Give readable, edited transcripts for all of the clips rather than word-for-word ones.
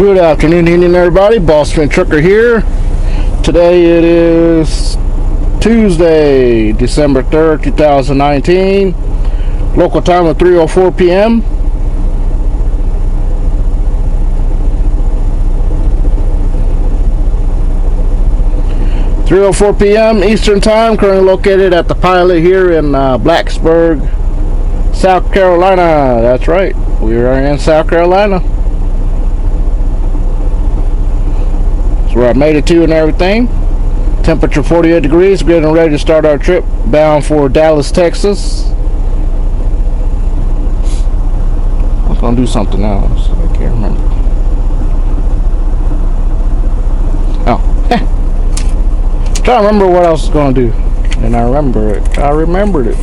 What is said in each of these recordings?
Good afternoon, evening, everybody. Bossman Trucker here. Today it is Tuesday, December 3rd, 2019. Local time of 3:04 p.m. Eastern Time. Currently located at the Pilot here in Blacksburg, South Carolina. That's right, we are in South Carolina. Where I made it to and everything. Temperature 48 degrees. Getting ready to start our trip bound for Dallas, Texas. I was gonna do something else. I can't remember. Oh, trying to remember what I was gonna do, and I remember it. I remembered it.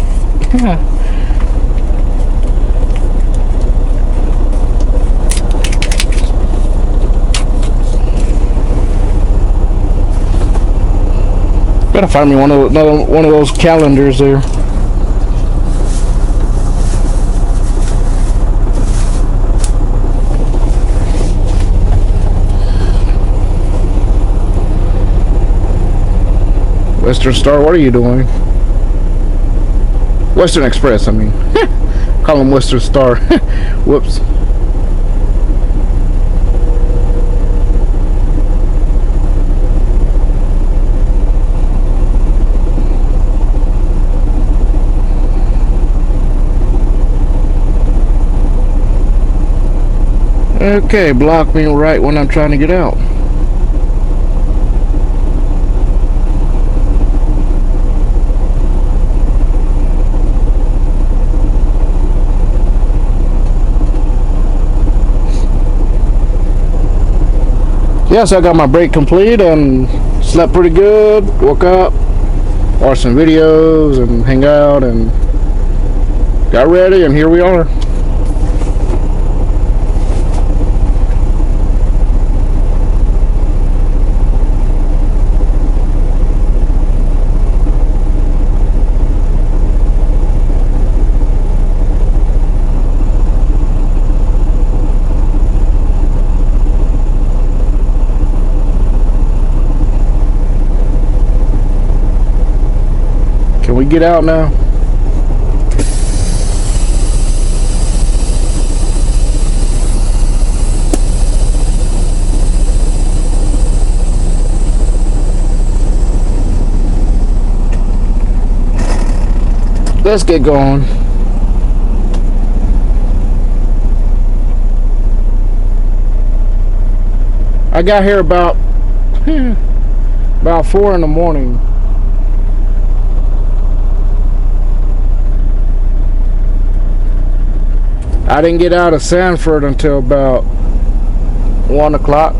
Gotta find me one of those calendars there. Western Star, what are you doing? Western Express, I mean. Call them Western Star. Whoops. Okay, block me right when I'm trying to get out. Yes, I got my break complete and slept pretty good. Woke up, watched some videos and hang out and got ready, and here we are. Can we get out now? Let's get going. I got here about 4 in the morning. I didn't get out of Sanford until about 1 o'clock.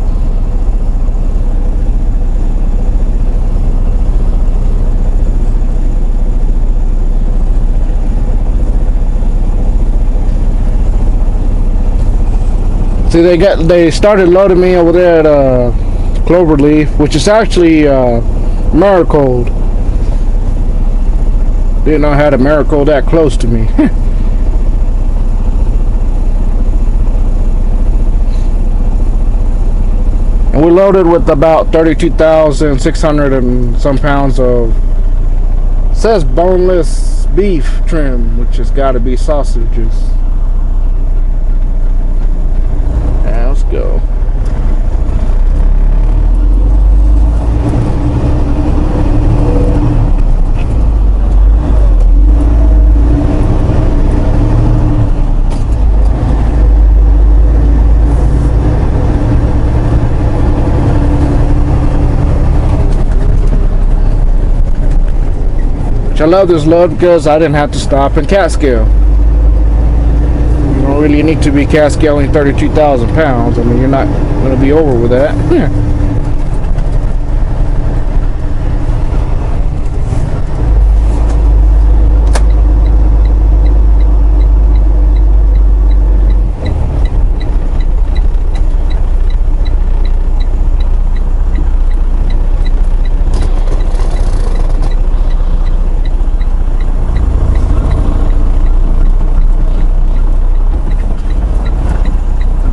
See, they started loading me over there at Cloverleaf, which is actually Marigold. Didn't know I had a Marigold that close to me. And we loaded with about 32,600 and some pounds of, says boneless beef trim, which has got to be sausages. Yeah, let's go. I love this load because I didn't have to stop and cat scale. You don't really need to be cat scaling 32,000 pounds. I mean, you're not going to be over with that. Yeah.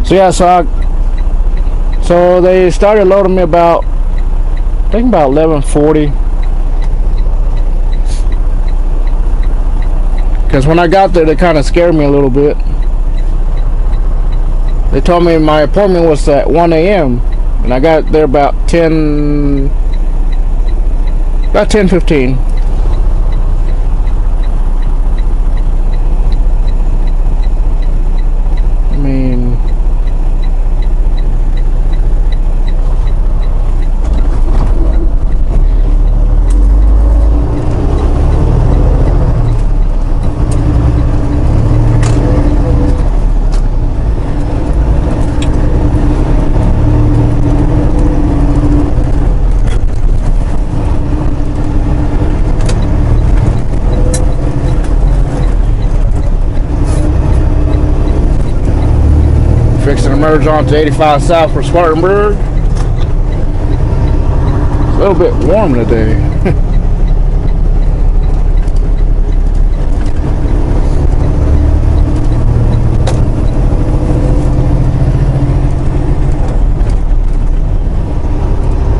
So yeah, so So they started loading me about, I think about 11:40. Because when I got there, they kind of scared me a little bit. They told me my appointment was at 1 a.m. and I got there about 10:15. I mean, fixing to merge onto 85 South for Spartanburg. It's a little bit warm today.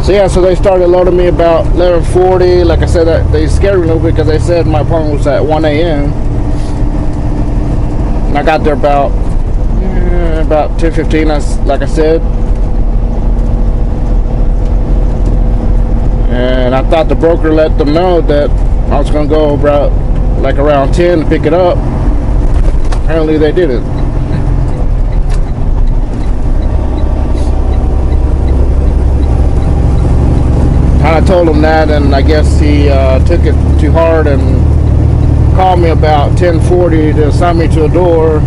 So yeah, so they started loading me about 11:40. Like I said, they scared me a little bit because they said my appointment was at 1 a.m. And I got there about 10:15, like I said. And I thought the broker let them know that I was going to go about like around 10 to pick it up. Apparently they didn't. Kind of told him that, and I guess he took it too hard and called me about 10:40 to assign me to a door.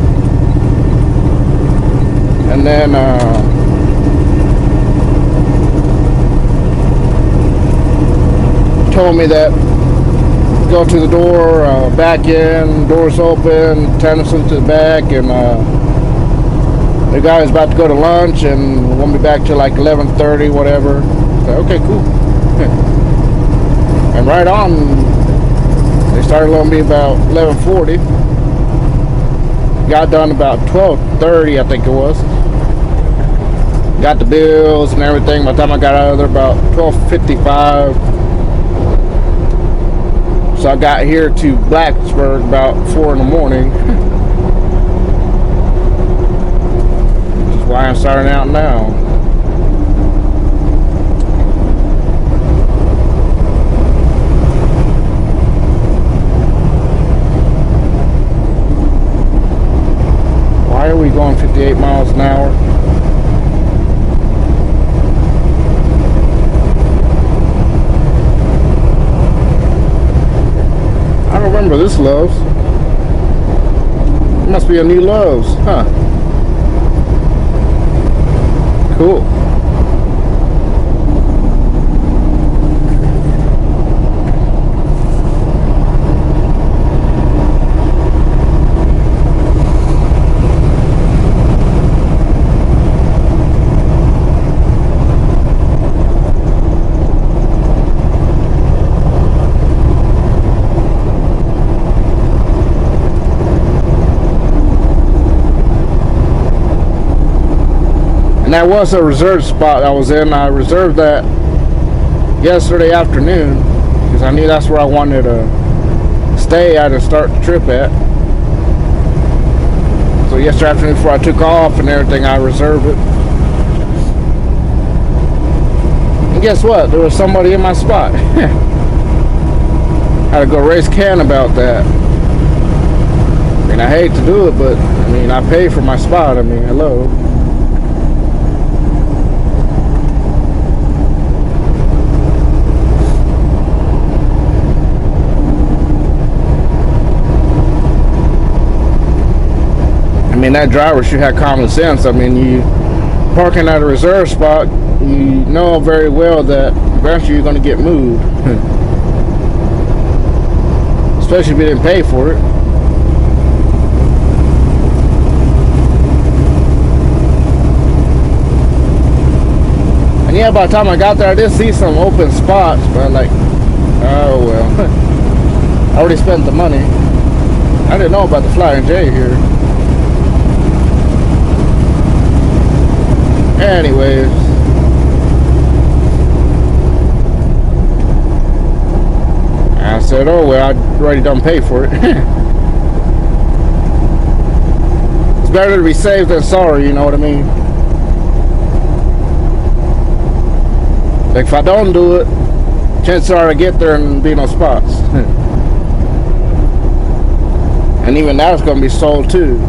And then told me that go to the door, back in, doors open, tenants to the back, and the guy is about to go to lunch and won't be back till like 11:30, whatever. So, okay, cool. And right on, they started loading me about 11:40. Got done about 12:30, I think it was. Got the bills and everything. By the time I got out of there, about 12:55. So I got here to Blacksburg about 4 in the morning. Which is why I'm starting out now. Why are we going 58 miles an hour? I don't remember this Love's. It must be a new Love's, huh? Cool. And that was a reserved spot I was in. I reserved that yesterday afternoon because I knew that's where I wanted to stay at and start the trip at. So yesterday afternoon before I took off and everything, I reserved it. And guess what? There was somebody in my spot. Had to go raise can about that. I mean, I hate to do it, but I mean, I pay for my spot. I mean, hello. I mean, that driver should have common sense. I mean, you parking at a reserve spot, you know very well that eventually you're going to get moved. Especially if you didn't pay for it. And yeah, by the time I got there, I did see some open spots, but I'm like, oh well. I already spent the money. I didn't know about the Flying J here. Anyways, said, oh, well, I already done paid for it. It's better to be safe than sorry, you know what I mean? Like, if I don't do it, chances are I get there and be no spots. And even that's going to be sold too.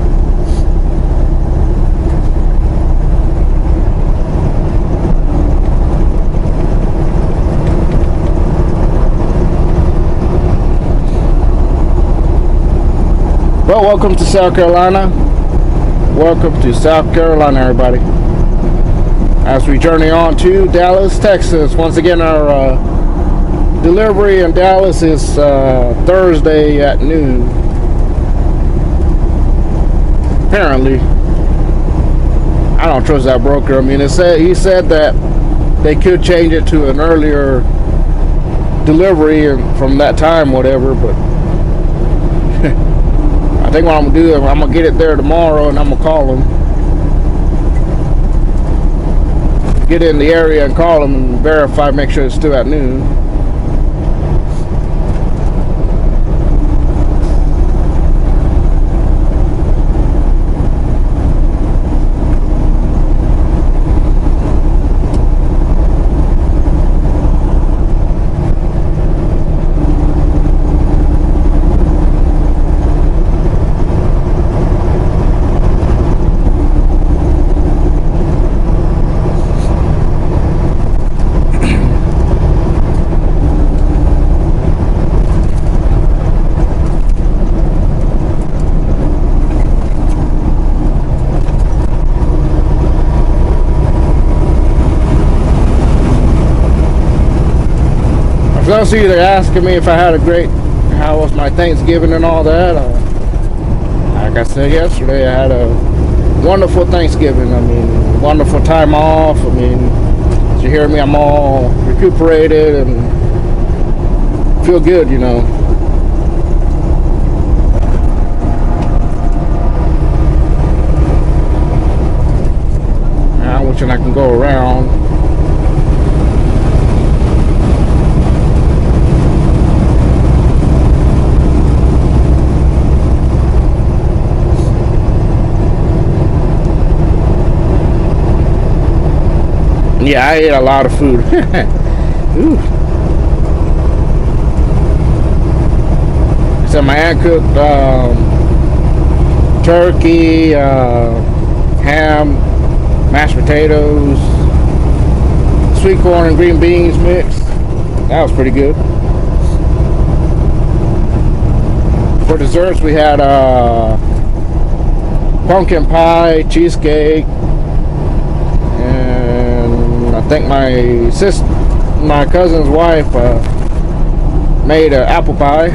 Well, welcome to South Carolina. Welcome to South Carolina, everybody. As we journey on to Dallas, Texas. Once again, our delivery in Dallas is Thursday at noon. Apparently. I don't trust that broker. I mean, he said that they could change it to an earlier delivery from that time, whatever, but I think what I'm gonna do is I'm gonna get it there tomorrow and I'm gonna call them. Get in the area and call them and verify, make sure it's still at noon. Those of you that are asking me if I had how was my Thanksgiving and all that, like I said yesterday, I had a wonderful Thanksgiving. I mean, wonderful time off. I mean, as you hear me, I'm all recuperated and feel good, you know. I'm wishing I can go around. Yeah, I ate a lot of food. Ooh. So my aunt cooked turkey, ham, mashed potatoes, sweet corn and green beans mix. That was pretty good. For desserts, we had pumpkin pie, cheesecake. I think my cousin's wife made an apple pie.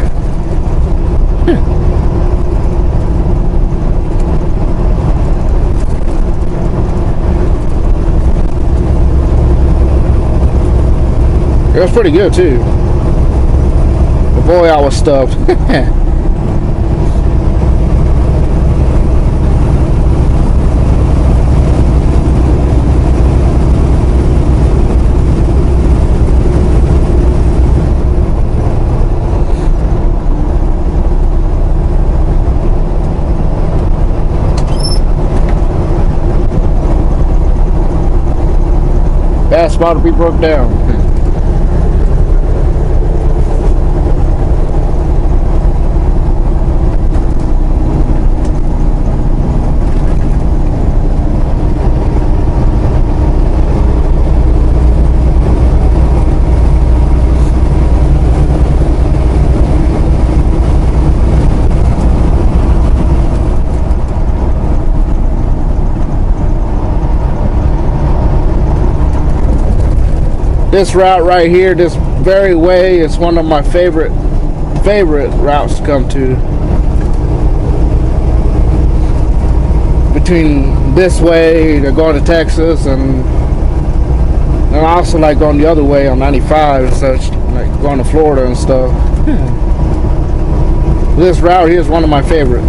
It was pretty good too. But boy, I was stuffed. Bad spot to be broke down. This route right here, this very way, is one of my favorite routes to come to. Between this way to going to Texas and I also like going the other way on 95 and such, like going to Florida and stuff. This route here is one of my favorites.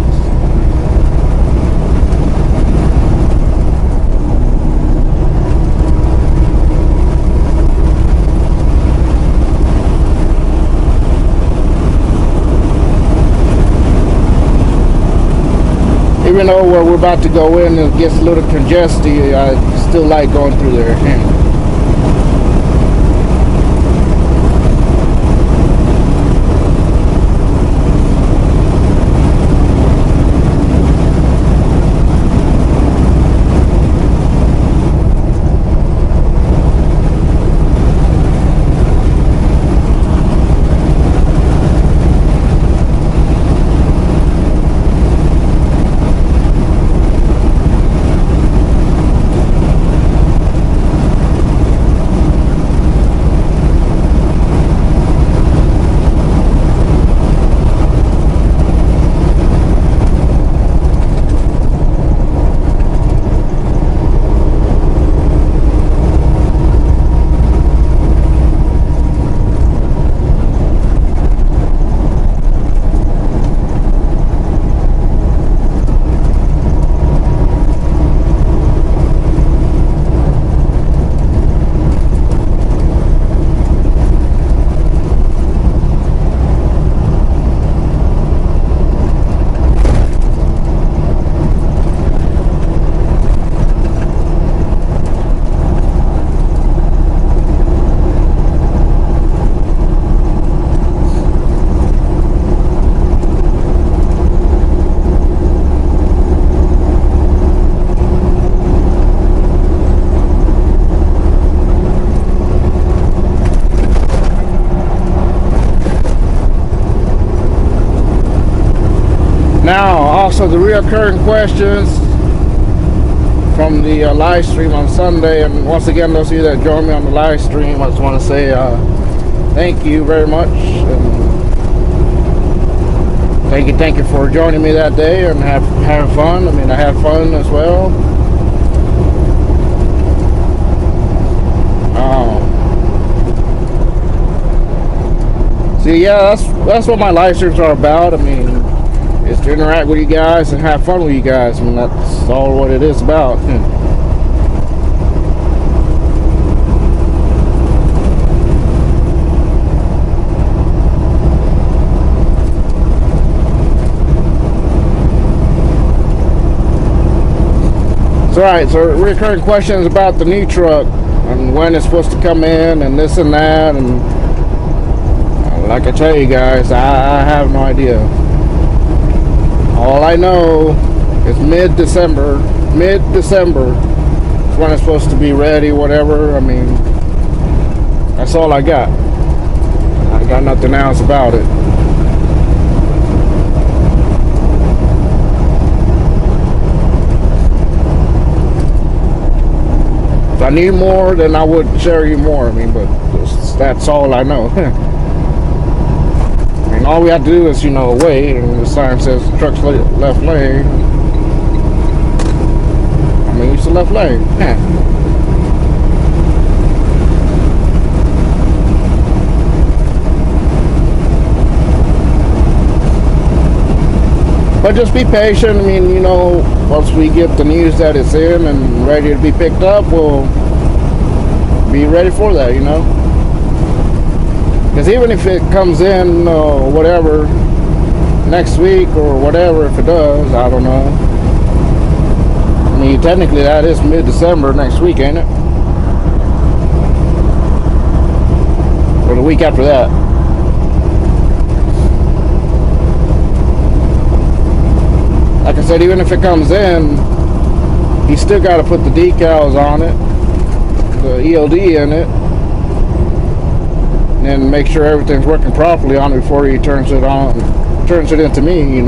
even though where we're about to go in it gets a little congested, I still like going through there. Now, also the reoccurring questions from the live stream on Sunday, and once again, those of you that joined me on the live stream, I just want to say thank you very much, and thank you for joining me that day and having fun. I mean, I had fun as well. See, yeah, that's what my live streams are about. I mean, is to interact with you guys and have fun with you guys. I mean, that's all what it is about. So, alright, so recurring questions about the new truck and when it's supposed to come in and this and that, and like I tell you guys, I have no idea. All I know is mid-December is when it's supposed to be ready, whatever. I mean, that's all I got. I got nothing else about it. If I knew more, then I would share you more. I mean, but that's all I know. And all we have to do is, wait, and the sign says truck's left lane. I mean, it's the left lane. Yeah. But just be patient. I mean, once we get the news that it's in and ready to be picked up, we'll be ready for that, Because even if it comes in, whatever, next week or whatever, if it does, I don't know. I mean, technically that is mid-December next week, ain't it? Or the week after that. Like I said, even if it comes in, you still got to put the decals on it, the ELD in it, and make sure everything's working properly on it before he turns it into me,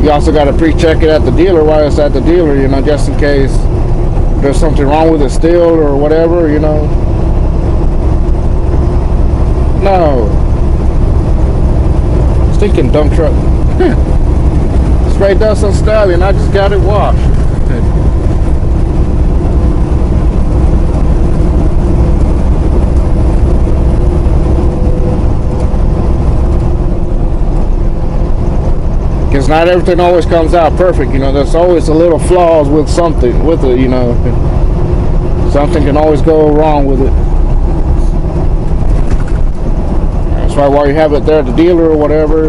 You also got to pre-check it at the dealer while it's at the dealer, just in case there's something wrong with it still or whatever, No. Stinking dump truck. Spray dust on Stallion. I just got it washed. Because not everything always comes out perfect. There's always a little flaws with something with it. Something can always go wrong with it. That's why while you have it there at the dealer or whatever,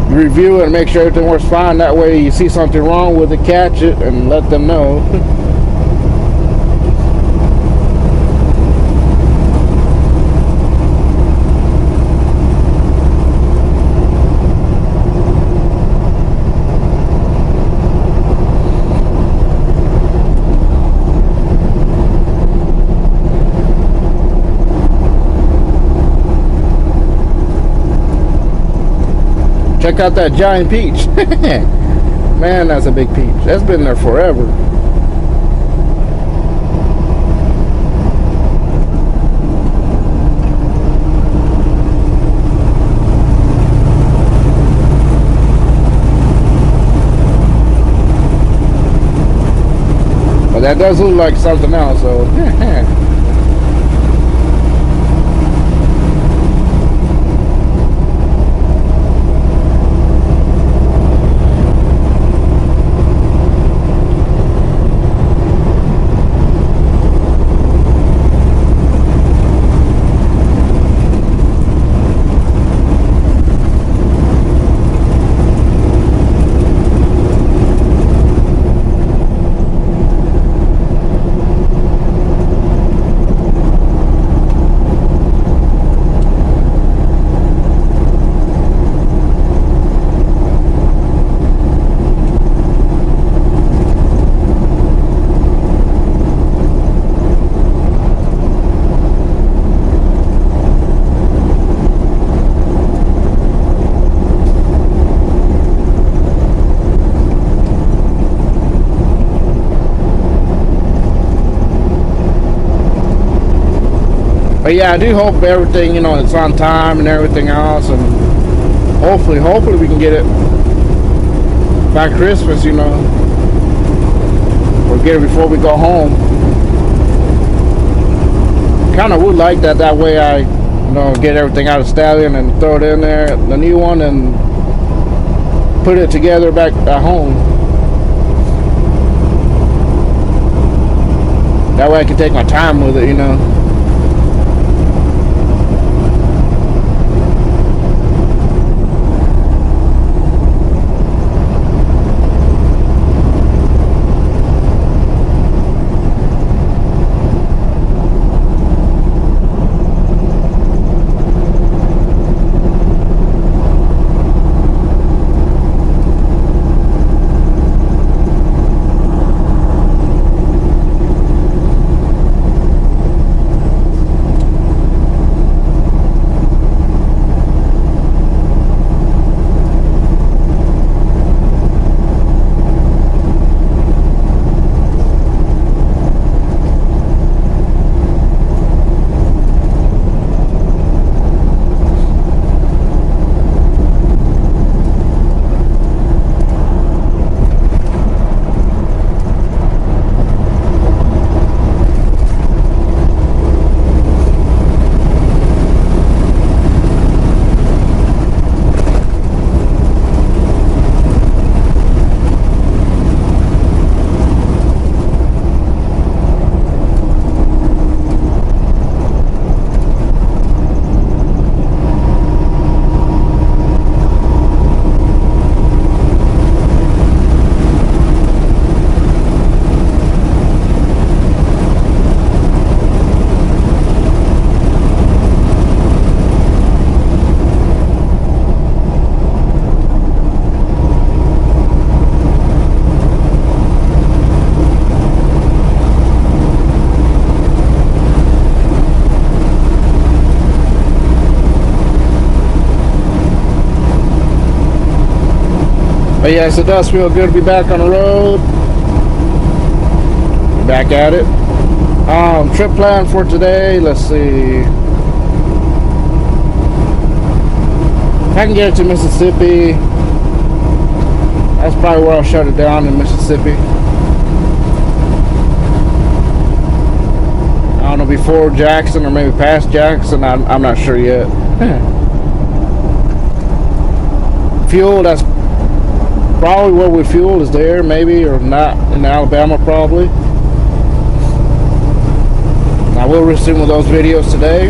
you review it and make sure everything works fine. That way you see something wrong with it, catch it and let them know. Check out that giant peach. Man, that's a big peach. That's been there forever. But that does look like something else, so but yeah, I do hope everything, you know, it's on time and everything else, and hopefully we can get it by Christmas, you know, or get it before we go home. Kind of would like that. That way I, you know, get everything out of Stallion and throw it in there, the new one, and put it together back at home. That way I can take my time with it, you know. But yes, it does feel good to be back on the road. Back at it. Trip plan for today, let's see. If I can get it to Mississippi, that's probably where I'll shut it down, in Mississippi. I don't know, before Jackson or maybe past Jackson, I'm not sure yet. Fuel, that's probably where we fuel, is there maybe, or not, in Alabama probably. I will resume with those videos today.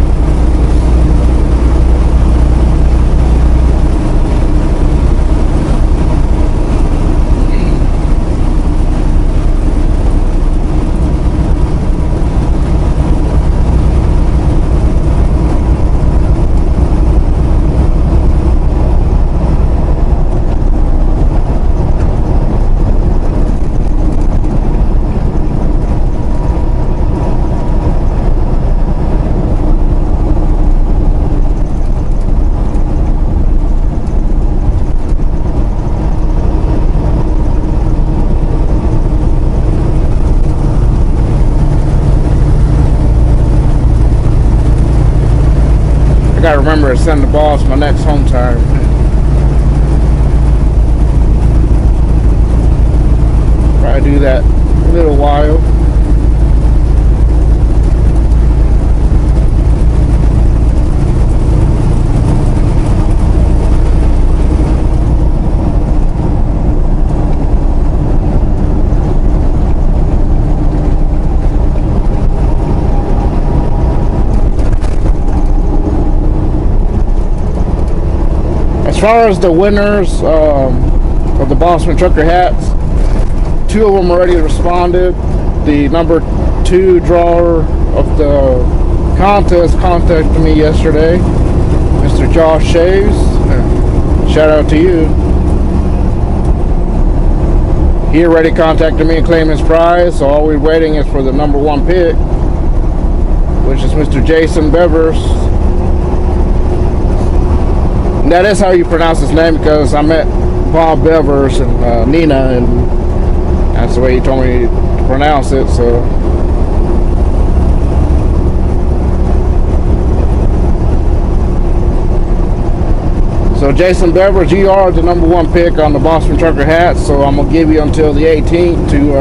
gotta remember to send the boss my next home time. Probably do that in a little while. As far as the winners of the Bossman Trucker hats, 2 of them already responded. The number 2 drawer of the contest contacted me yesterday, Mr. Josh Shaves. Shout out to you. He already contacted me and claimed his prize, so all we're waiting is for the number 1 pick, which is Mr. Jason Bevers. That is how you pronounce his name, because I met Bob Bevers and Nina, and that's the way he told me to pronounce it. So Jason Bevers, you are the number 1 pick on the Bossman Trucker hats, so I'm gonna give you until the 18th to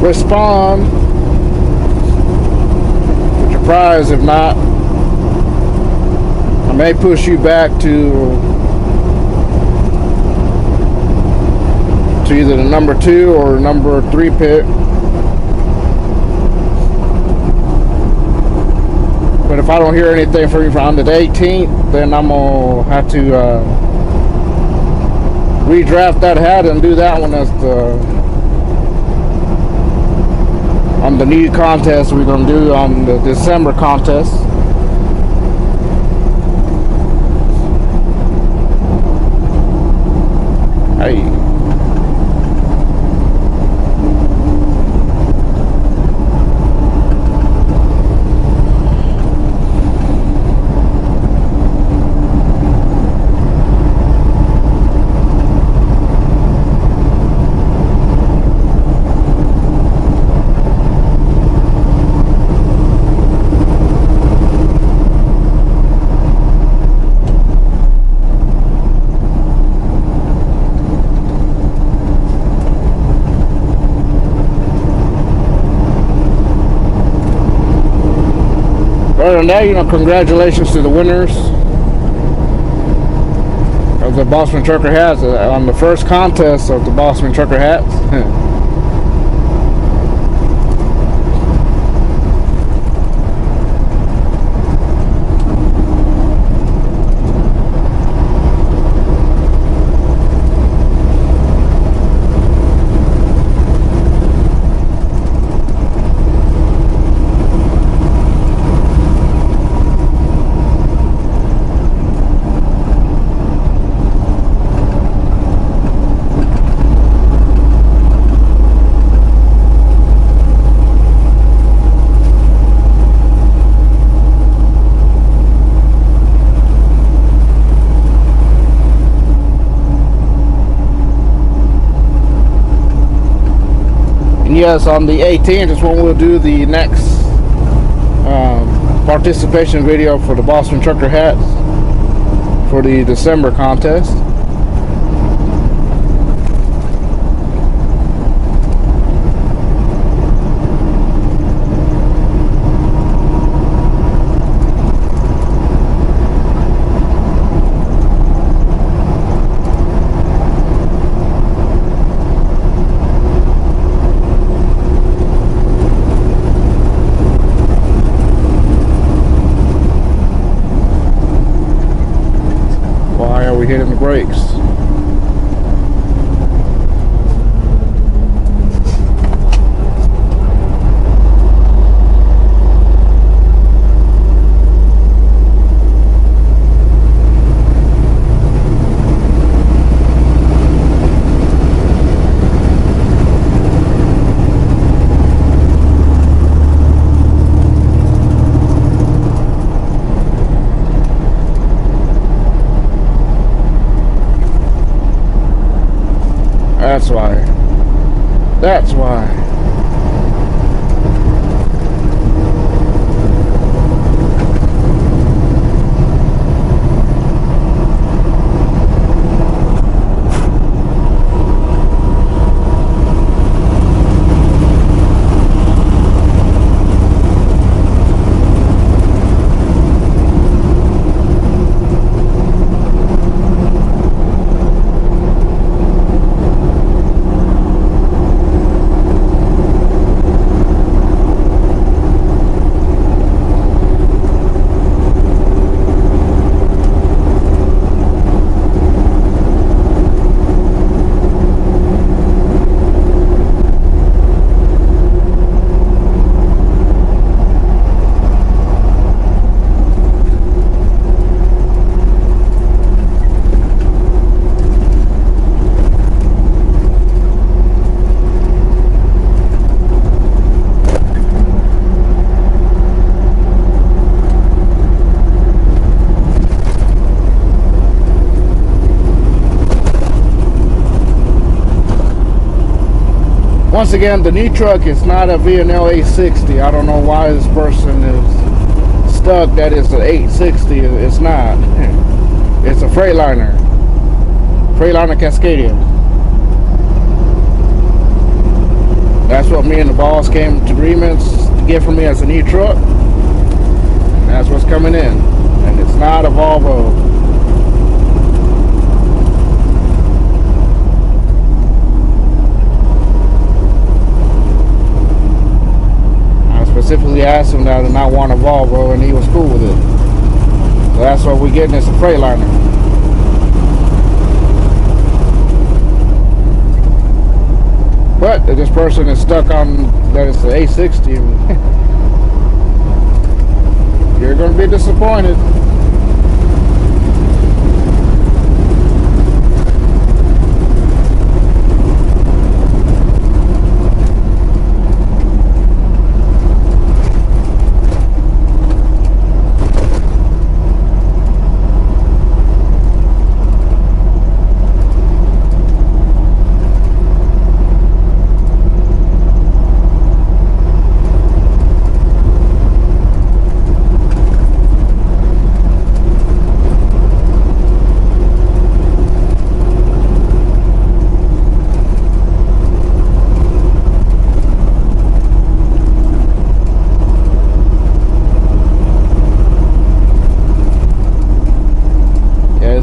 respond with your prize. If not, I may push you back to either the number 2 or number 3 pick. But if I don't hear anything from you on the 18th, then I'm gonna have to redraft that hat and do that one as on the new contest we're gonna do on the December contest. Hey. Other than that, congratulations to the winners of the Bossman Trucker hats on the first contest of the Bossman Trucker hats. Yes, on the 18th is when we'll do the next participation video for the Bossman Trucker hats for the December contest. We hitting the brakes. That's why. That's why. Once again, the new truck is not a V&L 860. I don't know why this person is stuck that it's an 860. It's not. It's a Freightliner. Freightliner Cascadia. That's what me and the boss came to agreements to get for me as a new truck. And that's what's coming in. And it's not a Volvo. Specifically asked him that I did not want a Volvo, and he was cool with it. So that's what we're getting, is a Freightliner. But if this person is stuck on that it's the 860, you're going to be disappointed.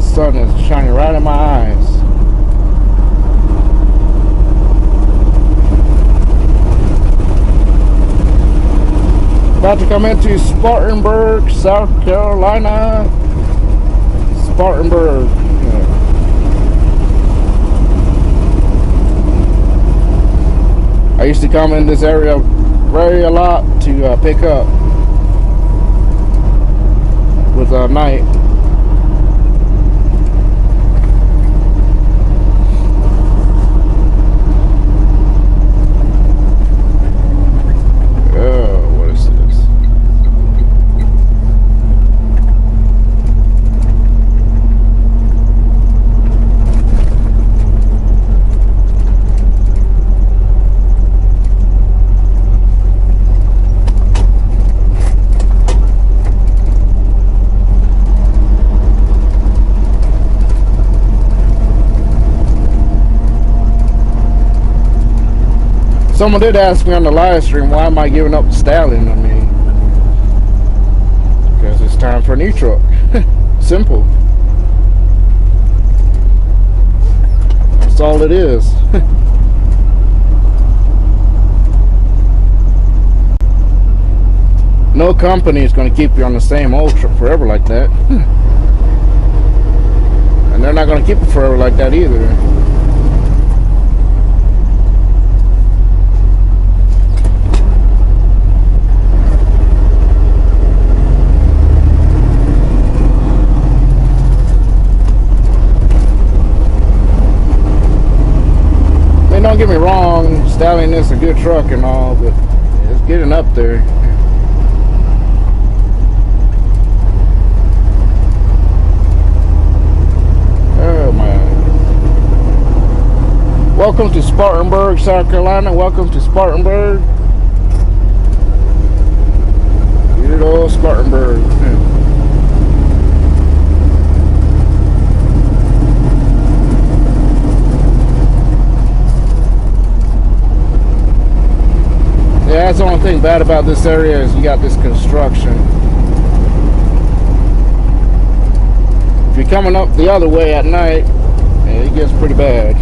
Sun is shining right in my eyes. About to come into Spartanburg, South Carolina. Spartanburg. I used to come in this area a lot to pick up with night. Someone did ask me on the live stream, why am I giving up the Stallion? I mean, because it's time for a new truck. Simple. That's all it is. No company is going to keep you on the same old truck forever like that. And they're not going to keep it forever like that either. Don't get me wrong, Stallion is a good truck and all, but it's getting up there. Oh my. Welcome to Spartanburg, South Carolina. Welcome to Spartanburg. Good old Spartanburg. Yeah, that's the only thing bad about this area is you got this construction. If you're coming up the other way at night, it gets pretty bad.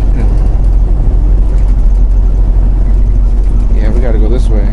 Yeah, we gotta go this way.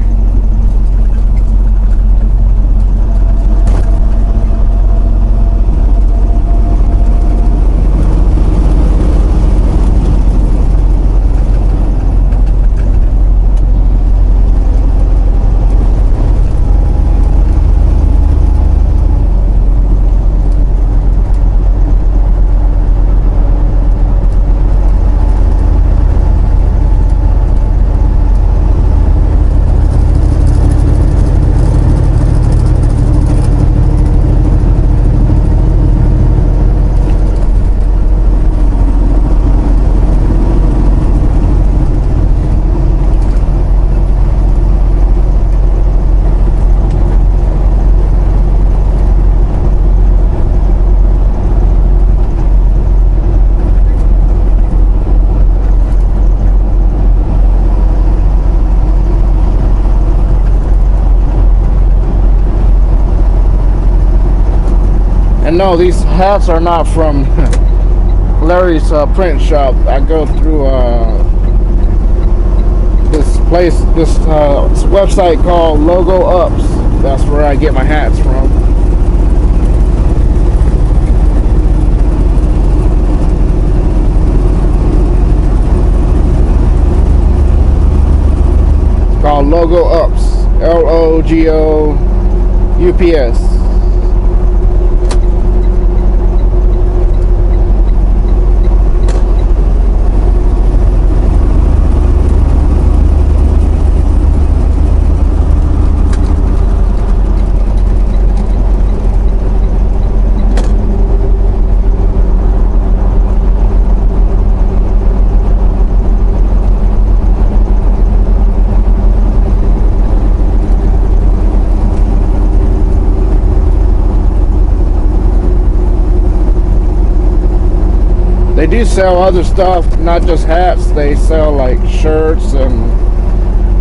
no, these hats are not from Larry's print shop. I go through this website called Logo Ups. That's where I get my hats from. It's called Logo Ups. LOGOUPS. They do sell other stuff, not just hats. They sell like shirts and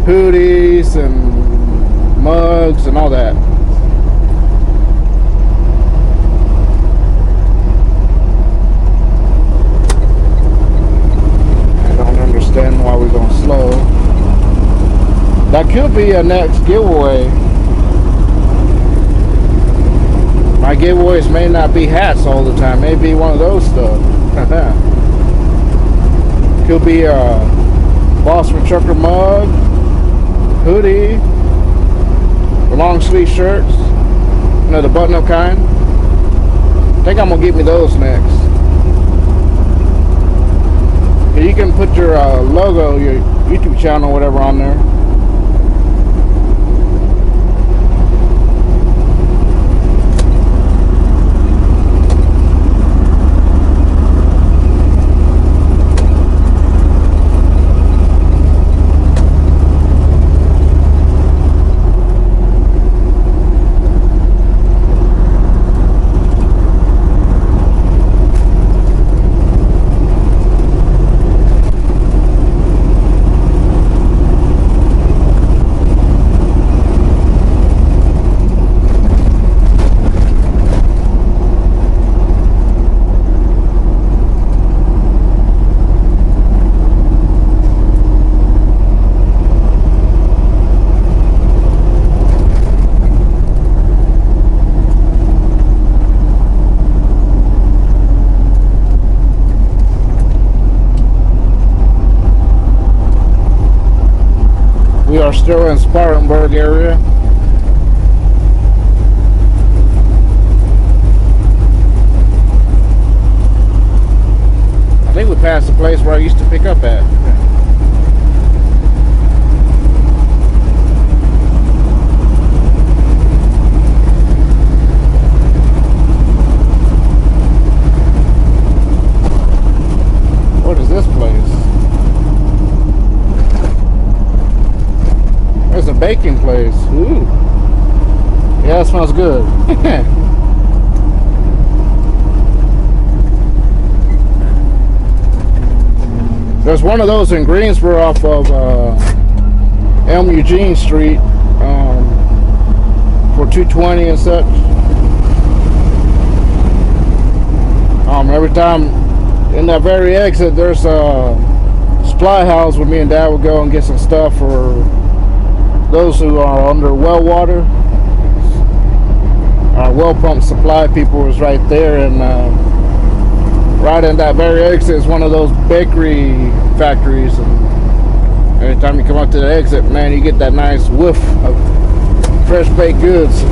hoodies and mugs and all that. I don't understand why we're going slow. That could be a next giveaway. My giveaways may not be hats all the time. Maybe one of those stuff. Could be a Blacksburg trucker mug, hoodie, the long sleeve shirts, you know, the button up kind. I think I'm gonna get me those next. You can put your logo, your YouTube channel, whatever, on there. We are still in Spartanburg area. I think we passed the place where I used to pick up at. What is this place? There's a baking place. Ooh. Yeah, it smells good. There's one of those in Greensboro off of Elm Eugene Street for $2.20 and such. Every time in that very exit, there's a supply house where me and Dad would go and get some stuff for those who are under well water. Our well pump supply people was right there, and right in that very exit is one of those bakery factories, and every time you come up to the exit, man, you get that nice whiff of fresh baked goods.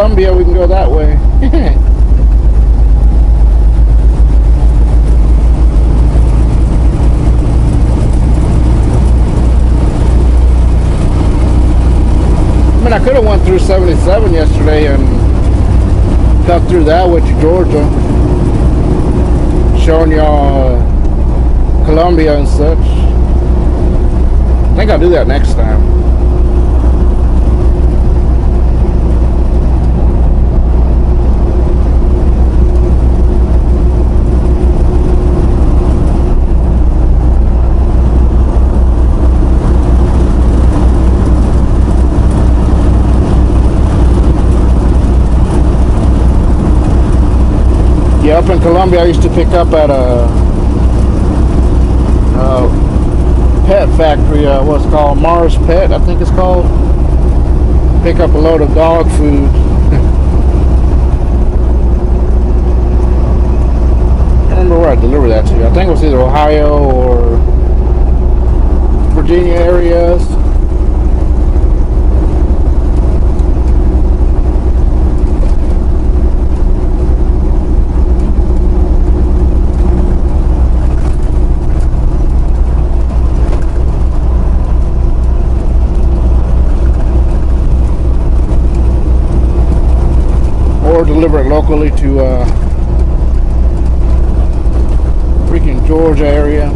Columbia, we can go that way. I mean, I could have went through 77 yesterday and cut through that way to Georgia, showing y'all Columbia and such. I think I'll do that next time. Yeah, up in Columbia, I used to pick up at a pet factory, what's called Mars Pet, I think it's called. Pick up a load of dog food. I don't remember where I delivered that to. I think it was either Ohio or Virginia areas. Or deliver it locally to freaking Georgia area.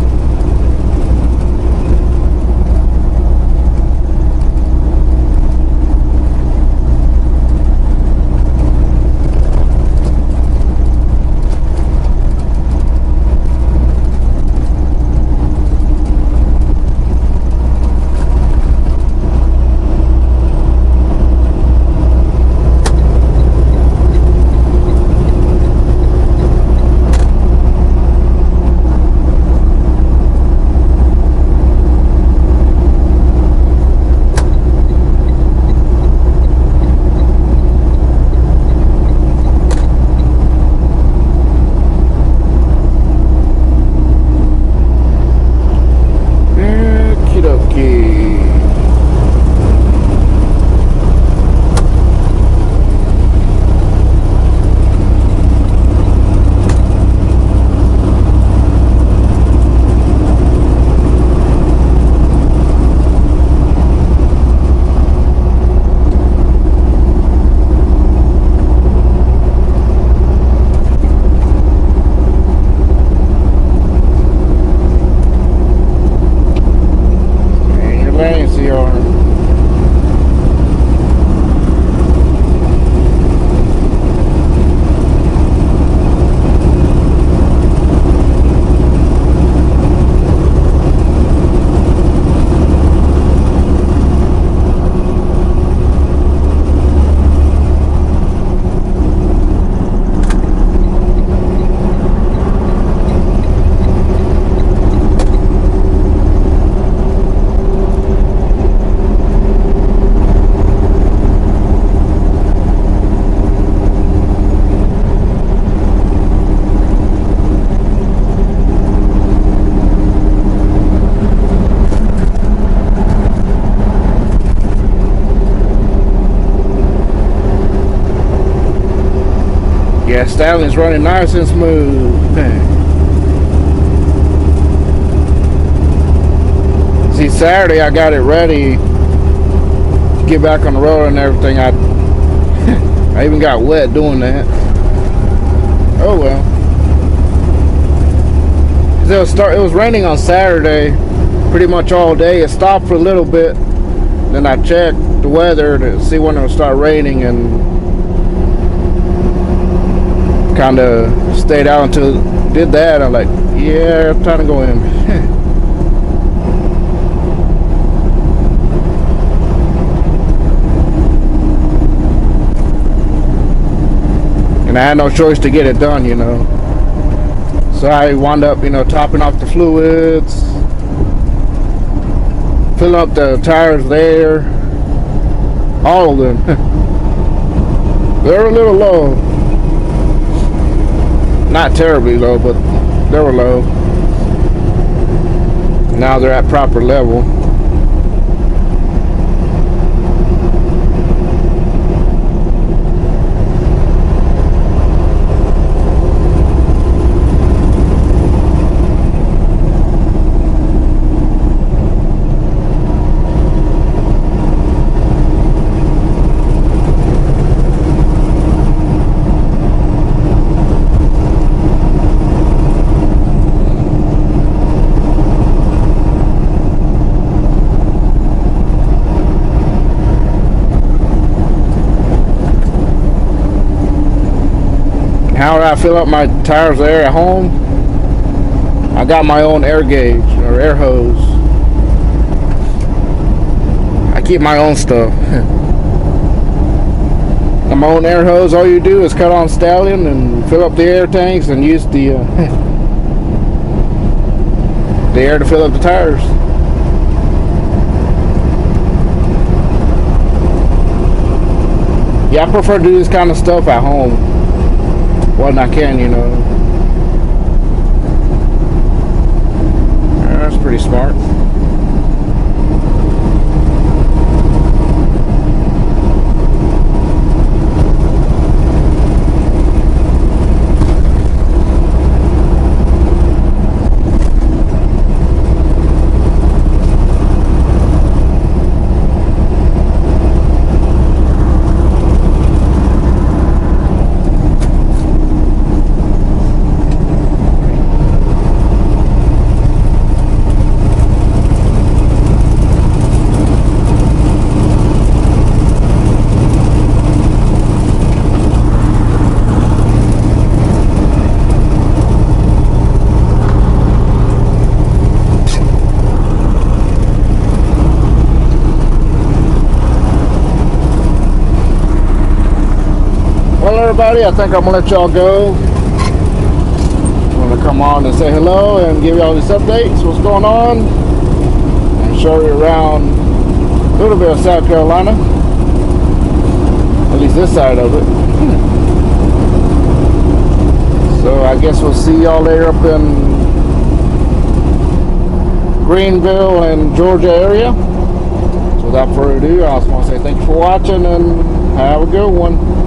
Yeah, Stallion's running nice and smooth. See, Saturday I got it ready to get back on the road and everything. I even got wet doing that. Oh well. It was raining on Saturday pretty much all day. It stopped for a little bit. Then I checked the weather to see when it would start raining and kind of stayed out until it did that. I'm like, yeah, time to go in. And I had no choice to get it done, you know. So I wound up, you know, topping off the fluids, filling up the tires there, all of them. They're a little low. Not terribly low, but they were low. Now they're at proper level. how do I fill up my tires there at home? I got my own air gauge or air hose. I keep my own stuff. Got my own air hose. All you do is cut on Stallion and fill up the air tanks and use the air to fill up the tires. Yeah, I prefer to do this kind of stuff at home when I can, you know. That's pretty smart. Well, everybody, I think I'm gonna let y'all go. I'm gonna come on and say hello and give y'all these updates, what's going on, and show you around a little bit of South Carolina, at least this side of it. So I guess we'll see y'all later up in Greenville and Georgia area. So without further ado, I just want to say thank you for watching and have a good one.